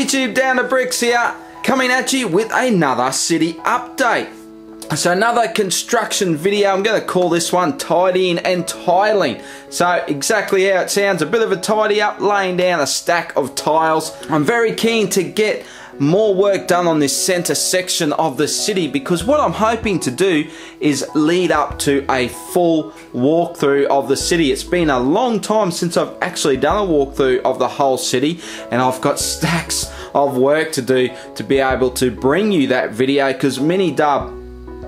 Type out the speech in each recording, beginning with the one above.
YouTube, Down to Bricks here, coming at you with another city update. So another construction video. I'm going to call this one tidying and tiling. So exactly how it sounds, a bit of a tidy up, laying down a stack of tiles. I'm very keen to get more work done on this center section of the city, because what I'm hoping to do is lead up to a full walkthrough of the city. It's been a long time since I've actually done a walkthrough of the whole city, and I've got stacks of work to do to be able to bring you that video, because Mini Dub,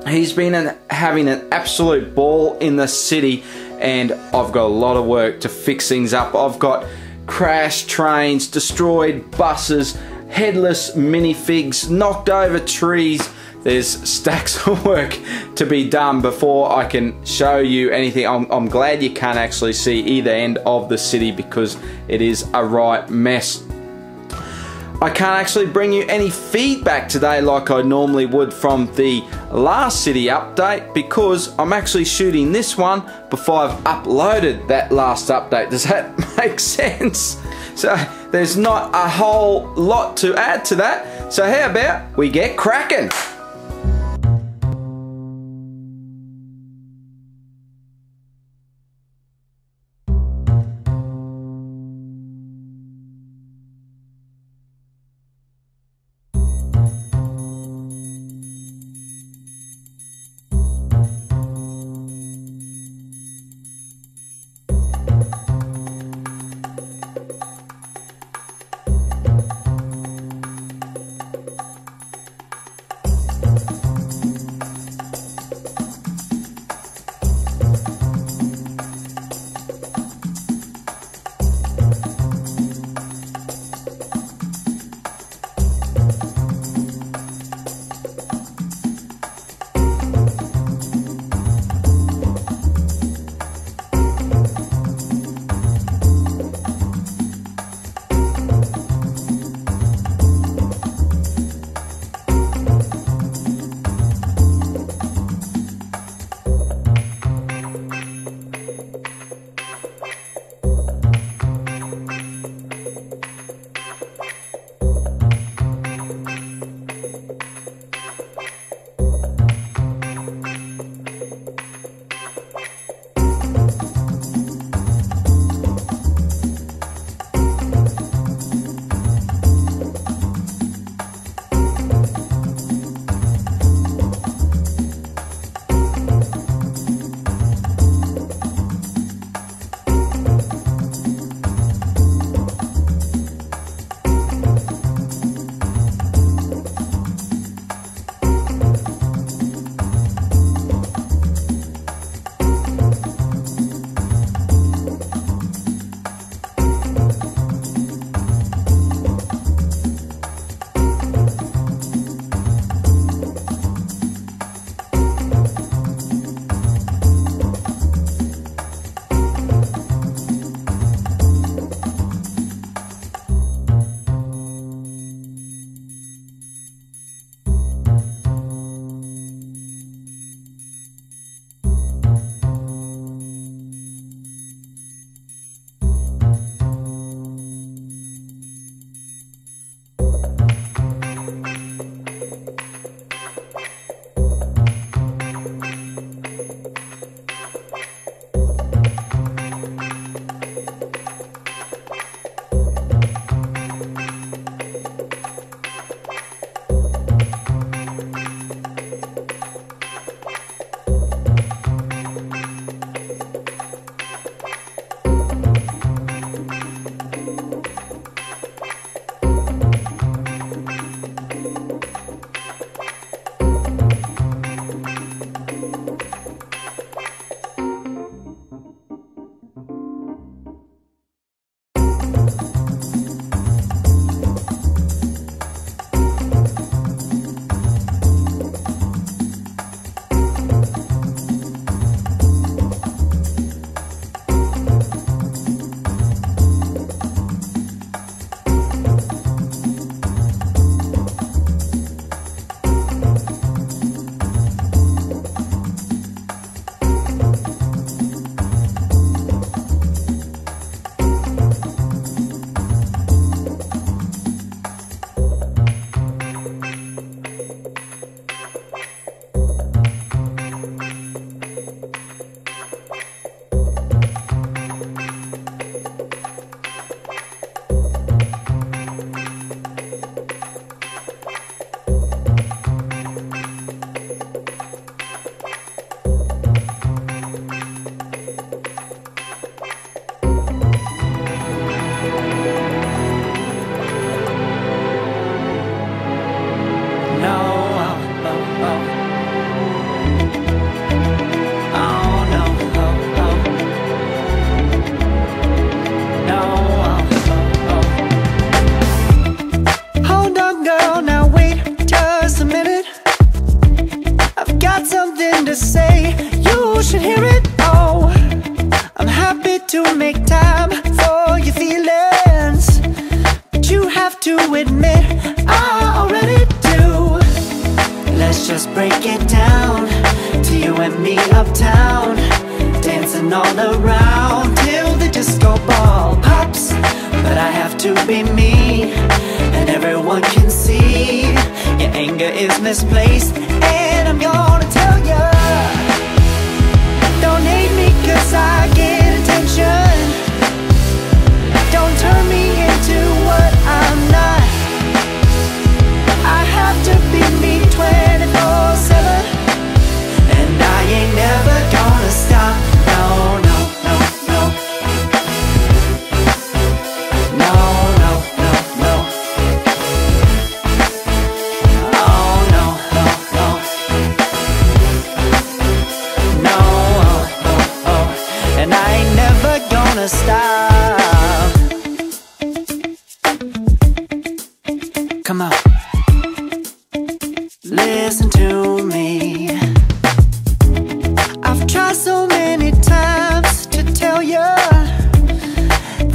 he's been having an absolute ball in the city, and I've got a lot of work to fix things up. I've got crashed trains, destroyed buses, headless minifigs, knocked over trees. There's stacks of work to be done before I can show you anything. I'm glad you can't actually see either end of the city, because it is a right mess. I can't actually bring you any feedback today like I normally would from the last city update, because I'm actually shooting this one before I've uploaded that last update. Does that make sense? So there's not a whole lot to add to that. So how about we get cracking? to make time for your feelings, but you have to admit I already do. Let's just break it down to you and me uptown, dancing all around till the disco ball pops. But I have to be me, and everyone can see your anger is misplaced. And I'm gonna tell ya, don't hate me 'cause I get attention. Don't turn me into what I'm not. I have to be me 24/7, and I ain't never gonna stop. No, no, no, no. No, no, no, no. Oh, no, no, no. No, oh, oh, oh. And I ain't never gonna stop. Come on, listen to me. I've tried so many times to tell you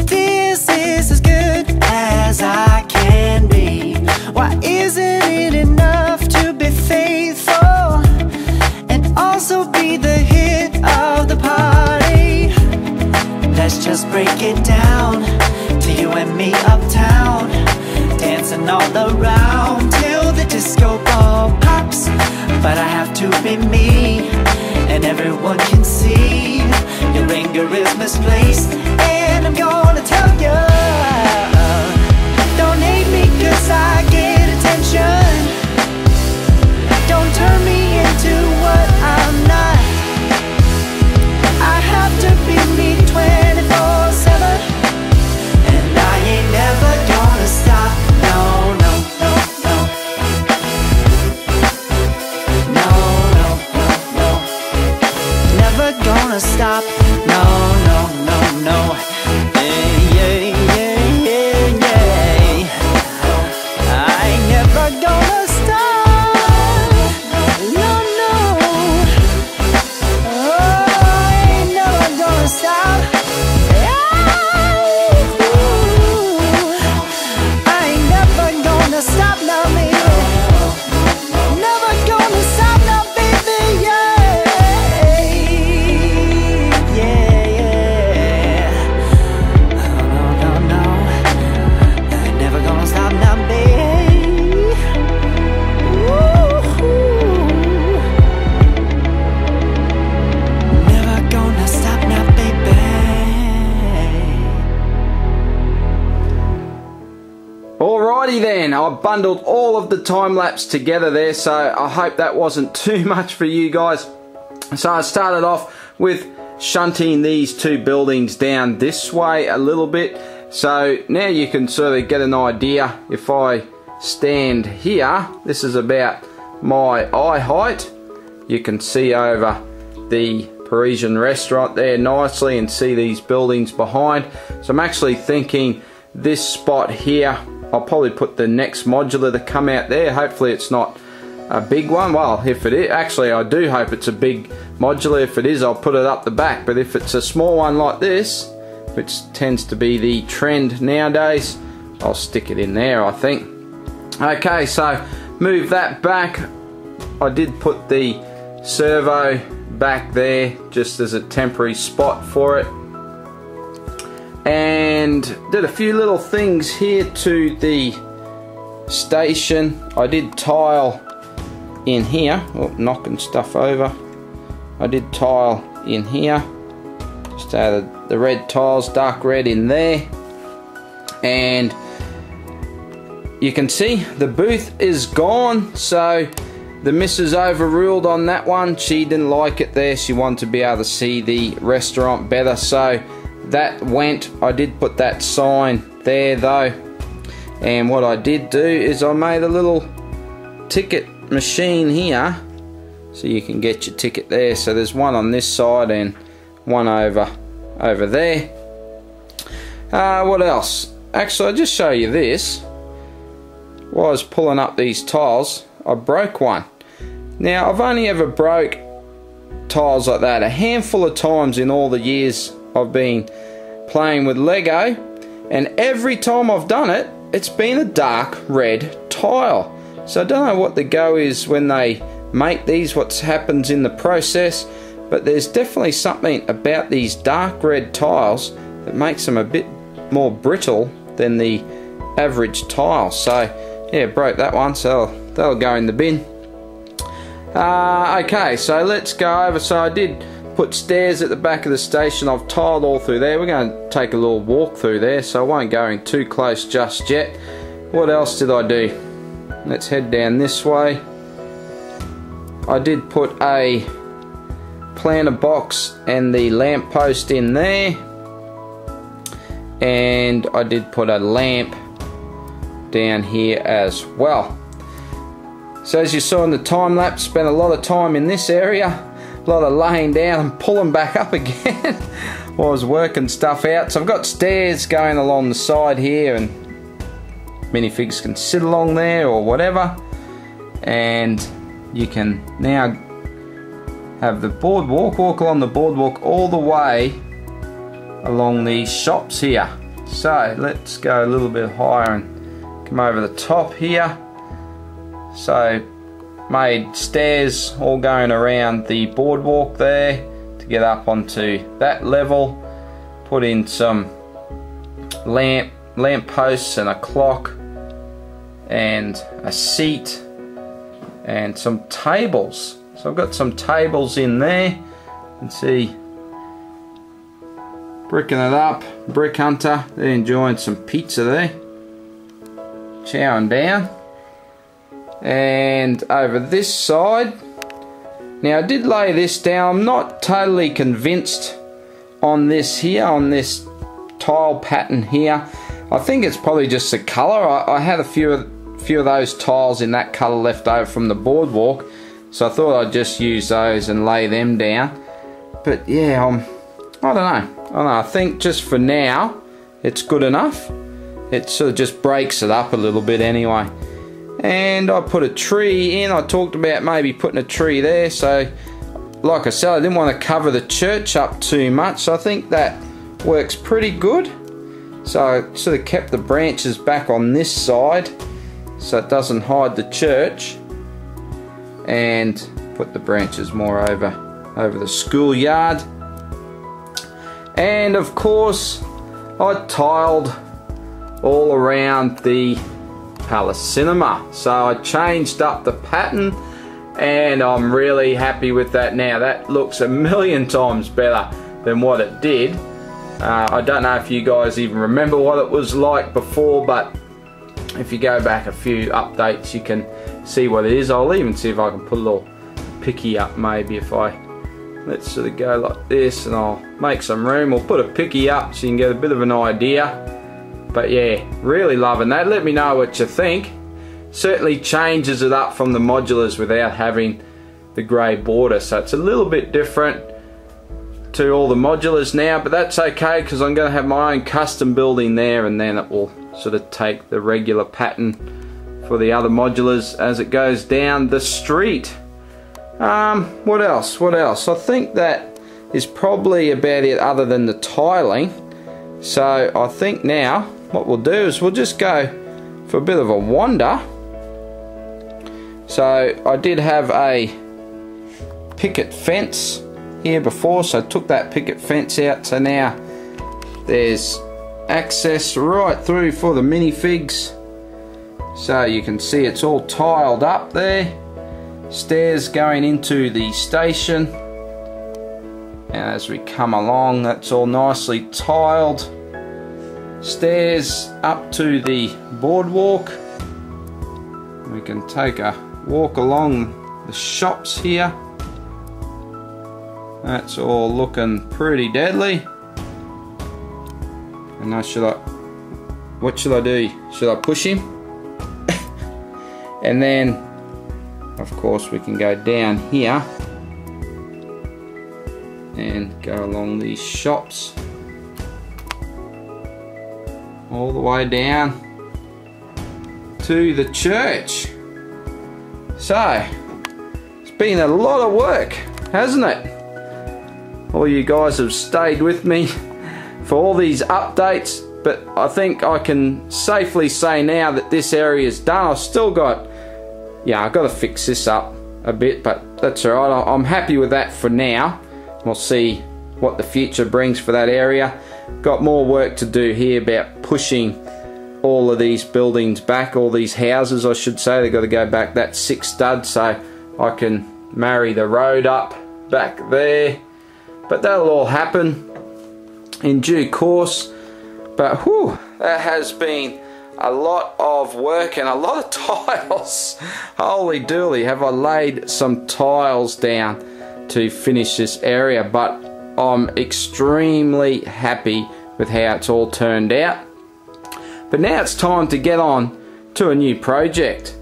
this is as good as I can be. Why isn't it enough to be faithful and also be the hit of the party? Let's just break it down to you and me uptown, dancing all around till the disco ball pops. But I have to be me, and everyone can see your anger is misplaced. And I'm gonna tell ya, don't hate me 'cause I get attention. Don't turn me into what I'm not. I have to be me 24/7, and I ain't never gonna stop. No, no, no, no. No, no, no, no. Never gonna stop. No, no, no, no. Yeah, yeah, yeah, yeah, yeah. I ain't never gonna stop. No, no. Oh, I ain't never gonna stop. I ain't never gonna stop now, baby. Never gonna stop now, baby. Yeah, yeah, yeah. No, no, no, no. I ain't never gonna stop now, baby. Woo-hoo. Never gonna stop now, baby. Alrighty then, I bundled all of the time lapse together there, so I hope that wasn't too much for you guys. So I started off with shunting these two buildings down this way a little bit, so now you can sort of get an idea. If I stand here, this is about my eye height. You can see over the Parisian restaurant there nicely and see these buildings behind. So I'm actually thinking this spot here, I'll probably put the next modular to come out there. Hopefully it's not a big one. Well, if it is, actually I do hope it's a big modular. If it is, I'll put it up the back. But if it's a small one like this, which tends to be the trend nowadays, I'll stick it in there, I think. Okay, so move that back. I did put the servo back there just as a temporary spot for it, and did a few little things here to the station. I did tile in here, oh, knocking stuff over. I did tile in here, just added the red tiles, dark red in there, and you can see the booth is gone. So the missus overruled on that one. She didn't like it there. She wanted to be able to see the restaurant better, so that went. I did put that sign there though, and what I did do is I made a little ticket machine here, so you can get your ticket there. So there's one on this side and one over there. What else? Actually, I'll just show you this. While I was pulling up these tiles, I broke one. Now, I've only ever broke tiles like that a handful of times in all the years I've been playing with Lego, and every time I've done it, it's been a dark red tile. So I don't know what the go is when they make these, what happens in the process, but there's definitely something about these dark red tiles that makes them a bit more brittle than the average tile. So yeah, broke that one, so that'll go in the bin. Okay, so let's go over. So I did put stairs at the back of the station. I've tiled all through there. We're going to take a little walk through there, so I won't go in too close just yet. What else did I do? Let's head down this way. I did put a planter box and the lamp post in there, and I did put a lamp down here as well. So as you saw in the time lapse, spent a lot of time in this area, a lot of laying down and pulling back up again while I was working stuff out. So I've got stairs going along the side here, and minifigs can sit along there or whatever, and you can now have the boardwalk, walk along the boardwalk all the way along these shops here. So let's go a little bit higher and come over the top here. So made stairs all going around the boardwalk there to get up onto that level. Put in some lamp posts and a clock and a seat and some tables. So I've got some tables in there. You can see bricking it up. Brick Hunter, they're enjoying some pizza there, chowing down. And over this side, now I did lay this down. I'm not totally convinced on this here, on this tile pattern here. I think it's probably just the colour. I had a few of those tiles in that colour left over from the boardwalk, so I thought I'd just use those and lay them down. But yeah, I don't know. I think just for now it's good enough. It sort of just breaks it up a little bit anyway. And I put a tree in. I talked about maybe putting a tree there, so like I said, I didn't want to cover the church up too much, so I think that works pretty good. So I sort of kept the branches back on this side so it doesn't hide the church, and put the branches more over the schoolyard. And of course I tiled all around the Palace Cinema, so I changed up the pattern, and I'm really happy with that now. That looks a million times better than what it did. I don't know if you guys even remember what it was like before, but if you go back a few updates you can see what it is. I'll even see if I can put a little picky up, maybe if let's sort of go like this, and I'll make some room. We'll put a picky up so you can get a bit of an idea. But yeah, really loving that. Let me know what you think. Certainly changes it up from the modulars without having the grey border, so it's a little bit different to all the modulars now, but that's okay because I'm going to have my own custom building there, and then it will sort of take the regular pattern for the other modulars as it goes down the street. What else? I think that is probably about it other than the tiling. So I think now what we'll do is we'll just go for a bit of a wander. So I did have a picket fence here before, so I took that picket fence out, so now there's access right through for the minifigs. So you can see it's all tiled up there. Stairs going into the station, and as we come along that's all nicely tiled. Stairs up to the boardwalk. We can take a walk along the shops here. That's all looking pretty deadly. And now what should I do? Should I push him? And then of course we can go down here and go along these shops all the way down to the church. So it's been a lot of work, hasn't it? All you guys have stayed with me for all these updates, but I think I can safely say now that this area is done. I've still got, yeah, I've got to fix this up a bit, but that's alright. I'm happy with that for now. We'll see what the future brings for that area. Got more work to do here about pushing all of these buildings back, all these houses I should say. They've got to go back that 6 studs so I can marry the road up back there. But that'll all happen in due course. But whew, that has been a lot of work and a lot of tiles. Holy dooly, have I laid some tiles down to finish this area. But I'm extremely happy with how it's all turned out. But now it's time to get on to a new project.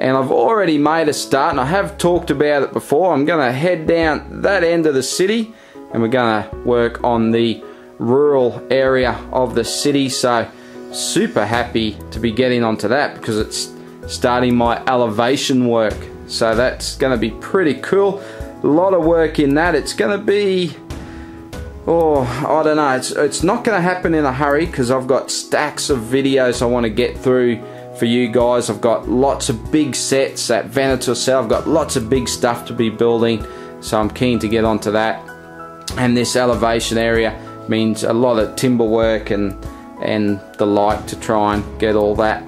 And I've already made a start, and I have talked about it before. I'm going to head down that end of the city and we're going to work on the rural area of the city. So super happy to be getting onto that because it's starting my elevation work. So that's going to be pretty cool. A lot of work in that. It's going to be, oh, I don't know, it's not going to happen in a hurry because I've got stacks of videos I want to get through for you guys. I've got lots of big sets at Venator Cell. I've got lots of big stuff to be building, so I'm keen to get onto that. And this elevation area means a lot of timber work and the like to try and get all that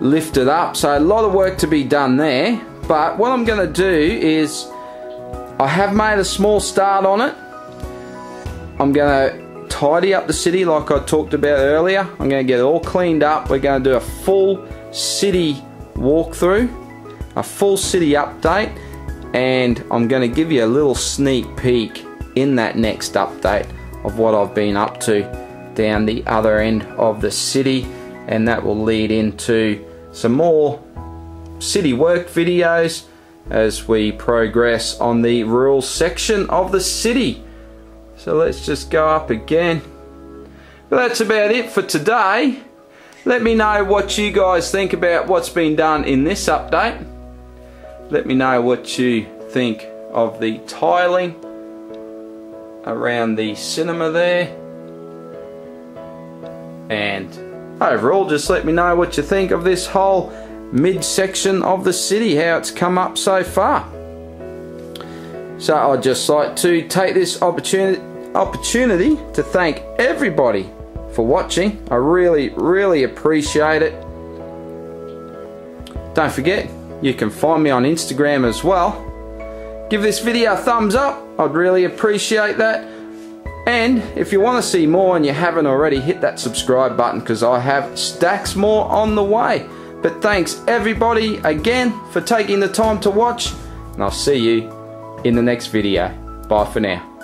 lifted up. So a lot of work to be done there. But what I'm going to do is, I have made a small start on it. I'm going to tidy up the city like I talked about earlier. I'm going to get it all cleaned up. We're going to do a full city walkthrough, a full city update, and I'm going to give you a little sneak peek in that next update of what I've been up to down the other end of the city, and that will lead into some more city work videos as we progress on the rural section of the city. So let's just go up again. But that's about it for today. Let me know what you guys think about what's been done in this update. Let me know what you think of the tiling around the cinema there. And overall, just let me know what you think of this whole midsection of the city, how it's come up so far. So I'd just like to take this opportunity to thank everybody for watching. I really appreciate it. Don't forget, you can find me on Instagram as well. Give this video a thumbs up, I'd really appreciate that. And if you want to see more and you haven't already, hit that subscribe button because I have stacks more on the way. But thanks everybody again for taking the time to watch, and I'll see you in the next video. Bye for now.